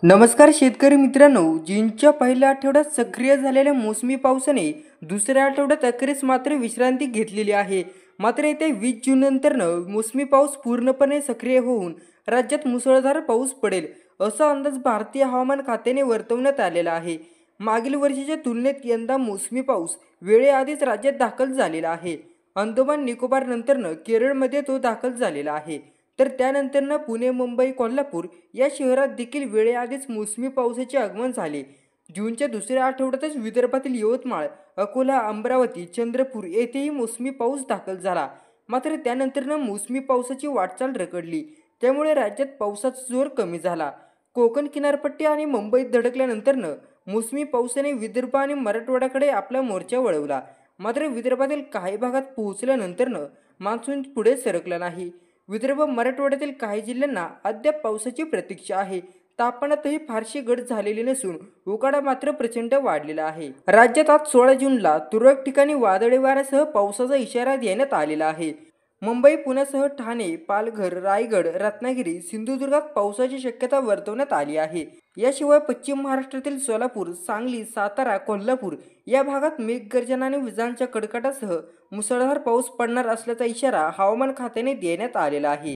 नमस्कार शेतकरी मित्रांनो, जूनच्या पहिल्या आठवड्यात सक्रिय झालेल्या मोसमी पावसाने दुसऱ्या आठवड्यात अखेरीस मात्र विश्रांती घेतलेली आहे. मात्र येत्या 20 जूननंतरनं मोसमी पाऊस पूर्णपणे सक्रिय होऊन राज्यात मुसळधार पाऊस पडेल असा अंदाज भारतीय हवामान खात्याने वर्तवण्यात आलेला आहे. मागील वर्षीच्या तुलनेत यंदा मोसमी पाऊस वेळेआधीच राज्यात दाखल झालेला आहे. अंदमान निकोबार नंतरनं केरळमध्ये तो दाखल झालेला आहे. तर त्यानंतरनं पुणे, मुंबई, कोल्हापूर या शहरात देखील वेळेआधीच मोसमी पावसाचे आगमन झाले. जूनच्या दुसऱ्या आठवड्यातच विदर्भातील यवतमाळ, अकोला, अमरावती, चंद्रपूर येथेही मोसमी पाऊस दाखल झाला. मात्र त्यानंतरनं मोसमी पावसाची वाटचाल रखडली. त्यामुळे राज्यात पावसाचा जोर कमी झाला. कोकण किनारपट्टी आणि मुंबईत धडकल्यानंतरनं मोसमी पावसाने विदर्भ आणि मराठवाड्याकडे आपला मोर्चा वळवला. मात्र विदर्भातील काही भागात पोहोचल्यानंतरनं मान्सून पुढे सरकला नाही. विदर्भ मराठवाड्यातील काही जिल्ह्यांना अद्याप पावसाची प्रतीक्षा आहे. तापमानातही फारशी घट झालेली नसून उकाडा मात्र प्रचंड वाढलेला आहे. राज्यात आज 16 जूनला तुरळक ठिकाणी वादळी वाऱ्यासह पावसाचा इशारा देण्यात आलेला आहे. मुंबई, पुण्यासह ठाणे, पालघर, रायगड, रत्नागिरी, सिंधुदुर्गात पावसाची शक्यता वर्तवण्यात आली आहे. याशिवाय पश्चिम महाराष्ट्रातील सोलापूर, सांगली, सातारा, कोल्हापूर या भागात मेघगर्जना आणि विजांच्या कडकडाटासह मुसळधार पाऊस पडणार असल्याचा इशारा हवामान खात्याने देण्यात आलेला आहे.